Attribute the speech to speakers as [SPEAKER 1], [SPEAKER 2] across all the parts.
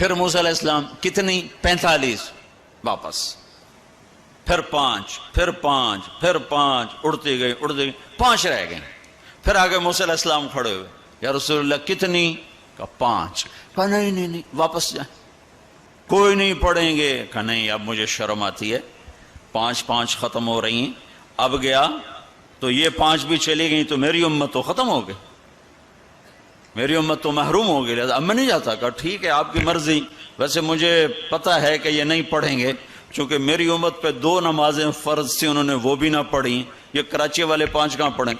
[SPEAKER 1] پھر موسیٰ علیہ السلام کتنی 45 واپس، پھر 5، پھر 5، پھر 5، اڑتی گئی 5 رہ گئے۔ پھر آگے موسیٰ علیہ السلام کھڑے ہوئے، یا رسول اللہ کتنی؟ کہا 5۔ کہا نہیں واپس جائیں، کوئی نہیں پڑھیں گے۔ کہا نہیں اب مجھے شرم آتی ہے، 5 ختم ہو رہی ہیں، اب گیا تو یہ 5 بھی چلی گئیں تو میری امت تو ختم ہو گئی، میری امت تو محروم ہو گئی، لہذا اب میں نہیں جاتا۔ کہا ٹھیک ہے آپ کی مرضی، ویسے مجھے پتا ہے کہ یہ نہیں پڑھیں گے، چونکہ میری امت پہ 2 نمازیں فرض تھیں، انہوں نے وہ بھی نہ پڑھی، یہ کراچی والے 5 کہاں پڑھیں؟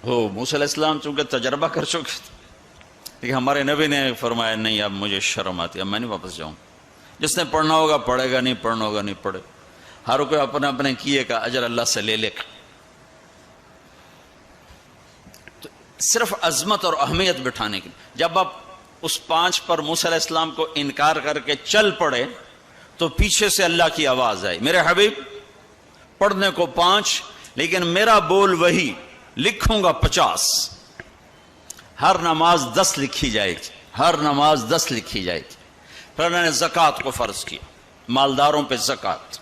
[SPEAKER 1] موسیٰ علیہ السلام چونکہ تجربہ کر چکے تھے، لیکن ہمارے نبی نے فرمایا نہیں اب مجھے شرم آتی ہے، اب میں نہیں واپس جاؤں، جس نے پڑھنا ہوگا پڑھے گا، نہیں پڑھنا ہوگا نہیں پڑھے، ہر کوئی اپنے اپنے کیے کا اجر اللہ سے لے لے گا۔ تو صرف عظمت اور اہمیت بٹھانے کی، جب آپ اس 5 پر موسیٰ علیہ السلام کو انکار کر کے چل پڑے تو پیچھے سے اللہ کی آواز آئی، میرے حبیب پڑھنے کو 5 لیکن میرا بول وہی، لکھوں گا 50، ہر نماز 10 لکھی جائے گی، ہر نماز 10 لکھی جائے گی۔ پھر اللہ نے زکوٰۃ کو فرض کیا، مالداروں پہ زکوٰۃ،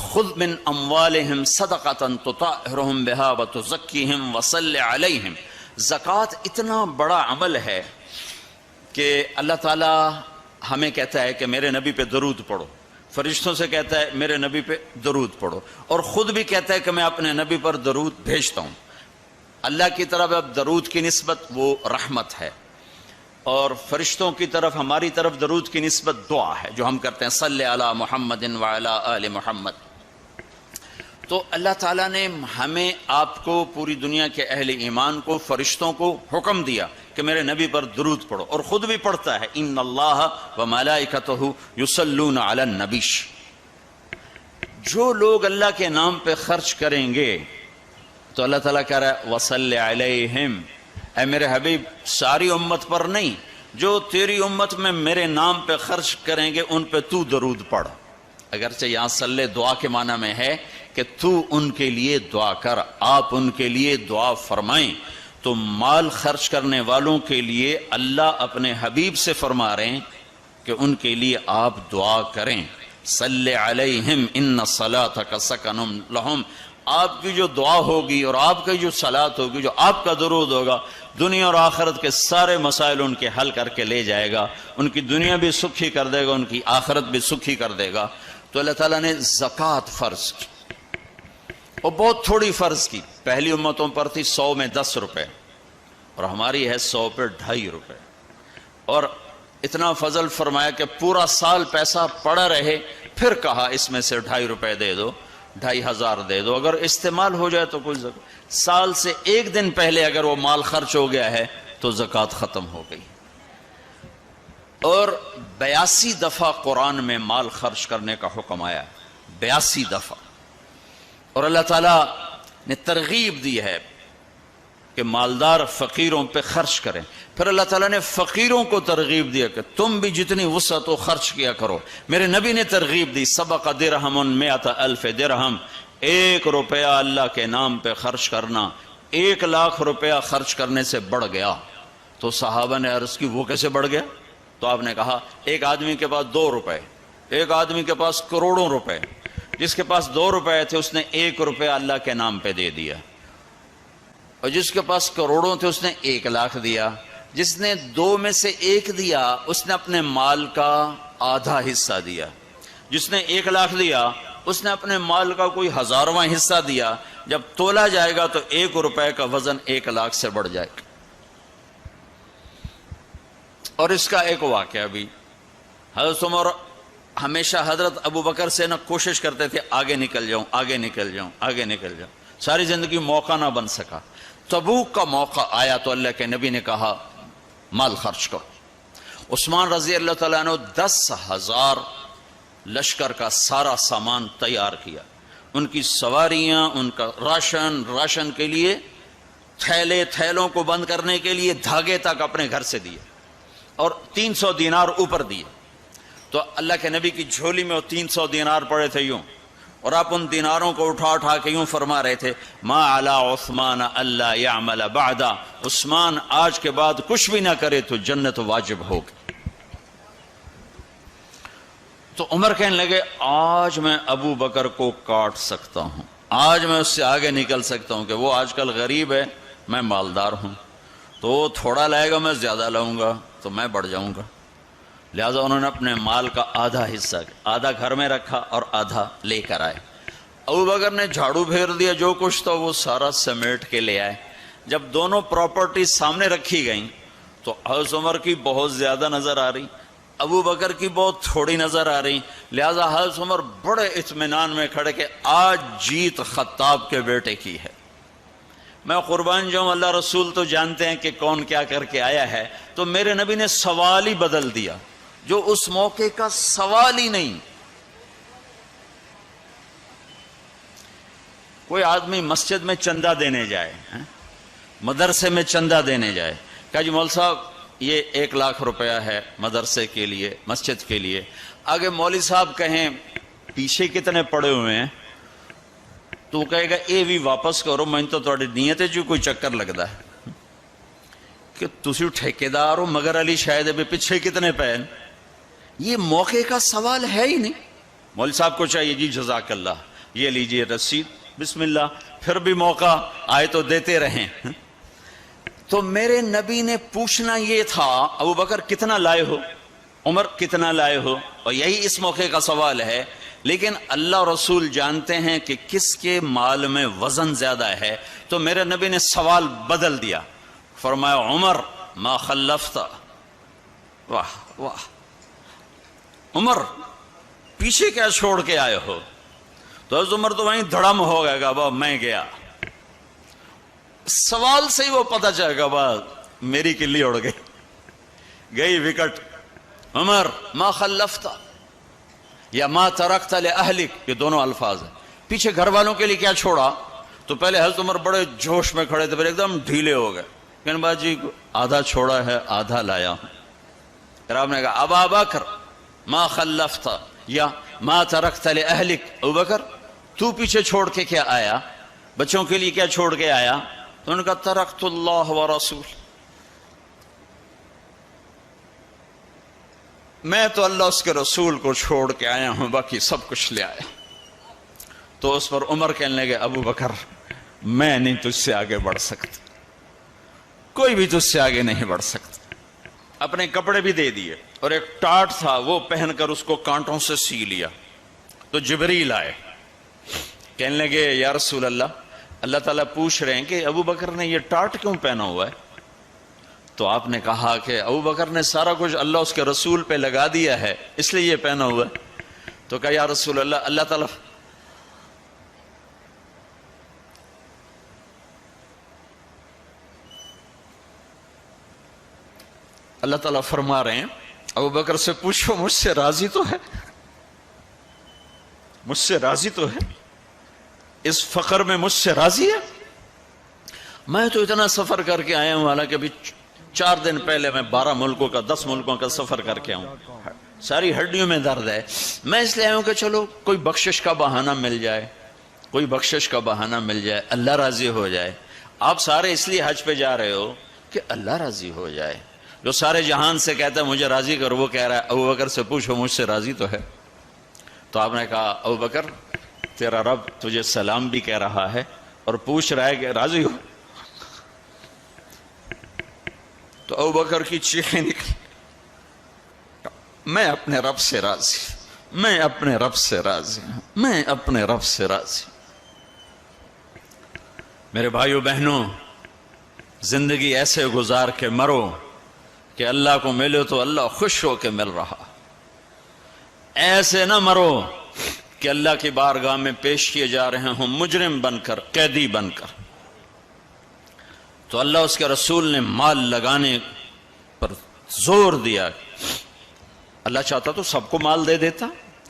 [SPEAKER 1] خذ من اموالہم صدقۃ تطہرہم بہا وتزکیہم وصلی علیہم۔ زکوٰۃ اتنا بڑا عمل ہے کہ اللہ تعالیٰ ہمیں کہتا ہے کہ میرے نبی پہ درود پڑھو، فرشتوں سے کہتا ہے میرے نبی پہ درود پڑھو، اور خود بھی کہتا ہے کہ میں اپنے نبی پر درود بھیجتا ہوں۔ اللہ کی طرف اب درود کی نسبت وہ رحمت ہے، اور فرشتوں کی طرف ہماری طرف درود کی نسبت دعا ہے جو ہم کرتے ہیں، صلی علی محمد وعلی آل محمد۔ تو اللہ تعالیٰ نے ہمیں، آپ کو، پوری دنیا کے اہل ایمان کو، فرشتوں کو حکم دیا کہ میرے نبی پر درود پڑھو، اور خود بھی پڑھتا ہے، ان اللہ وملائکتہ یصلون علی النبی۔ جو لوگ اللہ کے نام پہ خرچ کریں گے تو اللہ تعالیٰ کہہ رہا ہے وصلی علیہم، اے میرے حبیب ساری امت پر نہیں، جو تیری امت میں میرے نام پہ خرچ کریں گے ان پہ تو درود پڑھ۔ اگرچہ یہاں صلی دعا کے معنی میں ہے کہ تو ان کے لیے دعا کر، آپ ان کے لیے دعا فرمائیں۔ تو مال خرچ کرنے والوں کے لیے اللہ اپنے حبیب سے فرما رہے ہیں کہ ان کے لیے آپ دعا کریں، صلی علیہم ان صلاتک سکن لہم۔ آپ کی جو دعا ہوگی اور آپ کی جو صلات ہوگی، جو آپ کا درود ہوگا، دنیا اور آخرت کے سارے مسائل ان کے حل کر کے لے جائے گا، ان کی دنیا بھی سکھی کر دے گا، ان کی آخرت بھی سکھی کر دے گا۔ تو اللہ تعالیٰ نے زکوٰۃ فرض کی، اور بہت تھوڑی فرض کی، پہلی امتوں پر تھی 100 میں 10 روپے، اور ہماری ہے 100 پہ 2.5 روپے، اور اتنا فضل فرمایا کہ پورا سال پیسہ پڑا رہے، پھر کہا اس میں سے 2.5 روپے دے دو، 2,500 دے دو، اگر استعمال ہو جائے تو کوئی سال سے 1 دن پہلے اگر وہ مال خرچ ہو گیا ہے تو زکوٰۃ ختم ہو گئی۔ اور 82 دفعہ قرآن میں مال خرچ کرنے کا حکم آیا، 82 دفعہ، اور اللہ تعالیٰ نے ترغیب دی ہے کہ مالدار فقیروں پہ خرچ کریں۔ پھر اللہ تعالیٰ نے فقیروں کو ترغیب دیا کہ تم بھی جتنی وسعت ہو خرچ کیا کرو۔ میرے نبی نے ترغیب دی، سبق درہم 100,000 درہم، 1 روپیہ اللہ کے نام پہ خرچ کرنا 1 لاکھ روپیہ خرچ کرنے سے بڑھ گیا۔ تو صحابہ نے عرض کی وہ کیسے بڑھ گیا؟ تو آپ نے کہا ایک آدمی کے پاس 2 روپے، ایک آدمی کے پاس کروڑوں روپے، جس کے پاس 2 روپے تھے اس نے 1 روپیہ اللہ کے نام پہ دے دیا، اور جس کے پاس کروڑوں تھے اس نے 1 لاکھ دیا۔ جس نے 2 میں سے 1 دیا اس نے اپنے مال کا آدھا حصہ دیا، جس نے 1 لاکھ دیا اس نے اپنے مال کا کوئی 1000واں حصہ دیا۔ جب تولا جائے گا تو 1 روپے کا وزن 1 لاکھ سے بڑھ جائے گا۔ اور اس کا ایک واقعہ بھی، حضرت عمر ہمیشہ حضرت ابوبکر سے نہ کوشش کرتے تھے آگے نکل جاؤں، آگے نکل جاؤں، آگے نکل جاؤں، ساری زندگی موقع نہ بن سکا۔ تبوک کا موقع آیا تو اللہ کے نبی نے کہا مال خرچ کرو۔ عثمان رضی اللہ تعالیٰ عنہ 10,000 لشکر کا سارا سامان تیار کیا، ان کی سواریاں، ان کا راشن کے لیے تھیلوں کو بند کرنے کے لیے دھاگے تک اپنے گھر سے دیے، اور 300 دینار اوپر دیے۔ تو اللہ کے نبی کی جھولی میں وہ 300 دینار پڑے تھے یوں، اور آپ ان دیناروں کو اٹھا اٹھا کے یوں فرما رہے تھے ما علی عثمان اللہ یعمل بعدا، عثمان آج کے بعد کچھ بھی نہ کرے تو جنت واجب ہوگی۔ تو عمر کہنے لگے آج میں ابو بکر کو کاٹ سکتا ہوں، آج میں اس سے آگے نکل سکتا ہوں کہ وہ آج کل غریب ہے، میں مالدار ہوں، تو وہ تھوڑا لائے گا میں زیادہ لاؤں گا تو میں بڑھ جاؤں گا۔ لہٰذا انہوں نے اپنے مال کا آدھا حصہ، آدھا گھر میں رکھا اور آدھا لے کر آئے۔ ابو بکر نے جھاڑو پھیر دیا، جو کچھ تھا وہ سارا سمیٹ کے لے آئے۔ جب دونوں پراپرٹی سامنے رکھی گئیں تو حضرت عمر کی بہت زیادہ نظر آ رہی، ابو بکر کی بہت تھوڑی نظر آ رہی، لہذا حضرت عمر بڑے اطمینان میں کھڑے کہ آج جیت خطاب کے بیٹے کی ہے۔ میں قربان جاؤں، اللہ رسول تو جانتے ہیں کہ کون کیا کر کے آیا ہے، تو میرے نبی نے سوال ہی بدل دیا جو اس موقع کا سوال ہی نہیں۔ کوئی آدمی مسجد میں چندہ دینے جائے، مدرسے میں چندہ دینے جائے، کہا جی مول صاحب یہ 1 لاکھ روپیہ ہے مدرسے کے لیے، مسجد کے لیے۔ آگے مولوی صاحب کہیں پیچھے کتنے پڑے ہوئے ہیں تو وہ کہے گا اے بھی واپس کرو، میں تو تھوڑی نیت ہے جو کوئی چکر لگتا ہے کہ تسی ٹھیکیدار ہو مگر علی شاید ابھی پیچھے کتنے پے۔ یہ موقع کا سوال ہے ہی نہیں۔ مولوی صاحب کو چاہیے جی جزاک اللہ یہ لیجئے رسید، بسم اللہ، پھر بھی موقع آئے تو دیتے رہیں۔ تو میرے نبی نے پوچھنا یہ تھا ابو بکر کتنا لائے ہو، عمر کتنا لائے ہو، اور یہی اس موقع کا سوال ہے۔ لیکن اللہ رسول جانتے ہیں کہ کس کے مال میں وزن زیادہ ہے، تو میرے نبی نے سوال بدل دیا، فرمایا عمر ما خلفت، واہ واہ عمر پیچھے کیا چھوڑ کے آئے ہو؟ تو حضرت عمر تو وہیں دھڑم ہو گئے گا، با میں گیا، سوال سے ہی وہ پتہ چلے گا، با میری کلی اڑ گئی وکٹ۔ عمر ما خلفت یا ما ترکت لأہلک، یہ دونوں الفاظ ہیں۔ پیچھے گھر والوں کے لیے کیا چھوڑا؟ تو پہلے حضرت عمر بڑے جوش میں کھڑے تھے، پھر ایک دم ڈھیلے ہو گئے، کہنے با جی آدھا چھوڑا ہے آدھا لایا ہوں۔ پھر آپ نے کہا ابا بکر ما خلفت یا ما ترکت لأہلک، ابو بکر تو پیچھے چھوڑ کے کیا آیا، بچوں کے لیے کیا چھوڑ کے آیا؟ تو انہوں نے کہا ترکت اللہ ورسول، میں تو اللہ اس کے رسول کو چھوڑ کے آیا ہوں، باقی سب کچھ لے آیا۔ تو اس پر عمر کہنے لگے ابو بکر میں نہیں تجھ سے آگے بڑھ سکتا، کوئی بھی تجھ سے آگے نہیں بڑھ سکتا۔ اپنے کپڑے بھی دے دیے اور ایک ٹاٹ تھا وہ پہن کر اس کو کانٹوں سے سی لیا۔ تو جبریل آئے، کہنے لگے یا رسول اللہ، اللہ تعالیٰ پوچھ رہے ہیں کہ ابو بکر نے یہ ٹاٹ کیوں پہنا ہوا ہے؟ تو آپ نے کہا کہ ابو بکر نے سارا کچھ اللہ اس کے رسول پہ لگا دیا ہے اس لیے یہ پہنا ہوا ہے۔ تو کہا یا رسول اللہ، اللہ تعالیٰ فرما رہے ہیں ابو بکر سے پوچھو مجھ سے راضی تو ہے، مجھ سے راضی تو ہے، اس فقر میں مجھ سے راضی ہے؟ میں تو اتنا سفر کر کے آیا ہوں، حالانکہ ابھی 4 دن پہلے میں 12 ملکوں کا 10 ملکوں کا سفر کر کے آؤں، ساری ہڈیوں میں درد ہے، میں اس لیے آیا ہوں کہ چلو کوئی بخشش کا بہانہ مل جائے، کوئی بخشش کا بہانہ مل جائے، اللہ راضی ہو جائے۔ آپ سارے اس لیے حج پہ جا رہے ہو کہ اللہ راضی ہو جائے۔ جو سارے جہان سے کہتا ہے مجھے راضی کر، وہ کہہ رہا ہے ابو بکر سے پوچھو مجھ سے راضی تو ہے۔ تو آپ نے کہا ابو بکر تیرا رب تجھے سلام بھی کہہ رہا ہے اور پوچھ رہا ہے کہ راضی ہو؟ تو ابو بکر کی چیخیں نکلی، میں اپنے رب سے راضی، میں اپنے رب سے راضی ہوں، میں اپنے رب سے راضی۔ میرے بھائیو بہنوں، زندگی ایسے گزار کے مرو کہ اللہ کو ملو تو اللہ خوش ہو کے مل رہا، ایسے نہ مرو کہ اللہ کی بارگاہ میں پیش کیے جا رہے ہوں مجرم بن کر، قیدی بن کر۔ تو اللہ اس کے رسول نے مال لگانے پر زور دیا۔ اللہ چاہتا تو سب کو مال دے دیتا،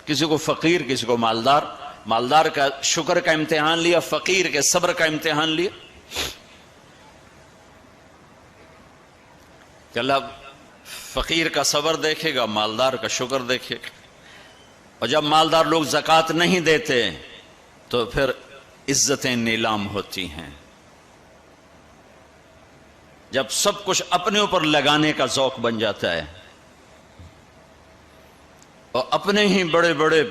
[SPEAKER 1] کسی کو فقیر کسی کو مالدار، مالدار کا شکر کا امتحان لیا، فقیر کے صبر کا امتحان لیا کہ اللہ فقیر کا صبر دیکھے گا، مالدار کا شکر دیکھے گا۔ اور جب مالدار لوگ زکوٰۃ نہیں دیتے تو پھر عزتیں نیلام ہوتی ہیں. جب سب کچھ اپنے اوپر لگانے کا ذوق بن جاتا ہے اور اپنے ہی بڑے بڑے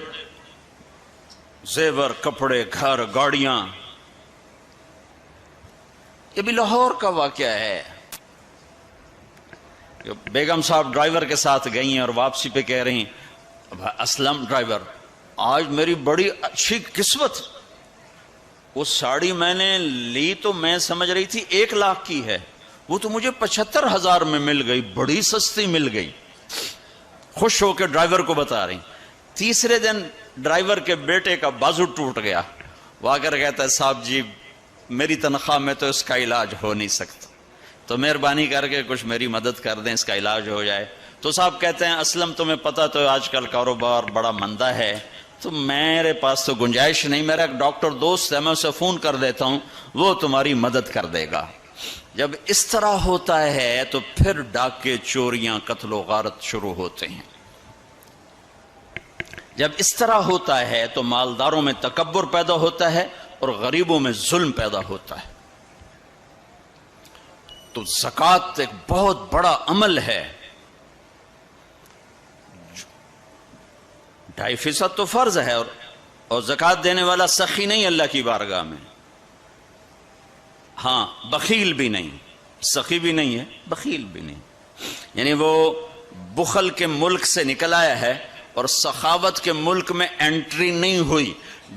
[SPEAKER 1] زیور، کپڑے، گھر، گاڑیاں. یہ بھی لاہور کا واقعہ ہے. بیگم صاحب ڈرائیور کے ساتھ گئی ہیں اور واپسی پہ کہہ رہی ہیں اسلم ڈرائیور آج میری بڑی اچھی قسمت، وہ ساڑی میں نے لی تو میں سمجھ رہی تھی 1 لاکھ کی ہے، وہ تو مجھے 75,000 میں مل گئی، بڑی سستی مل گئی. خوش ہو کے ڈرائیور کو بتا رہی. تیسرے دن ڈرائیور کے بیٹے کا بازو ٹوٹ گیا. وہ آ کر کہتا ہے صاحب جی میری تنخواہ میں تو اس کا علاج ہو نہیں سکتا، تو مہربانی کر کے کچھ میری مدد کر دیں، اس کا علاج ہو جائے. تو صاحب کہتے ہیں اسلم تمہیں پتہ تو آج کل کاروبار بڑا مندہ ہے، تو میرے پاس تو گنجائش نہیں، میرا ایک ڈاکٹر دوست ہے، میں اسے فون کر دیتا ہوں، وہ تمہاری مدد کر دے گا. جب اس طرح ہوتا ہے تو پھر ڈاکے، چوریاں، قتل و غارت شروع ہوتے ہیں. جب اس طرح ہوتا ہے تو مالداروں میں تکبر پیدا ہوتا ہے اور غریبوں میں ظلم پیدا ہوتا ہے. تو زکوٰۃ ایک بہت بڑا عمل ہے. 2.5% تو فرض ہے، اور زکوٰۃ دینے والا سخی نہیں اللہ کی بارگاہ میں. ہاں بخیل بھی نہیں، سخی بھی نہیں ہے، بخیل بھی نہیں. یعنی وہ بخل کے ملک سے نکل آیا ہے اور سخاوت کے ملک میں انٹری نہیں ہوئی.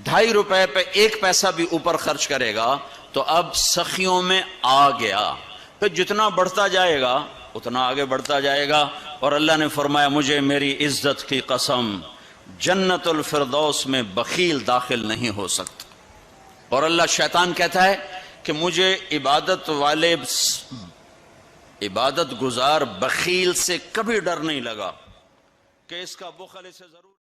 [SPEAKER 1] 2.5 روپے پہ 1 پیسہ بھی اوپر خرچ کرے گا تو اب سخیوں میں آ گیا. پھر جتنا بڑھتا جائے گا اتنا آگے بڑھتا جائے گا. اور اللہ نے فرمایا مجھے میری عزت کی قسم جنت الفردوس میں بخیل داخل نہیں ہو سکتا. اور اللہ شیطان کہتا ہے کہ مجھے عبادت والے عبادت گزار بخیل سے کبھی ڈر نہیں لگا کہ اس کا بخل اسے ضرور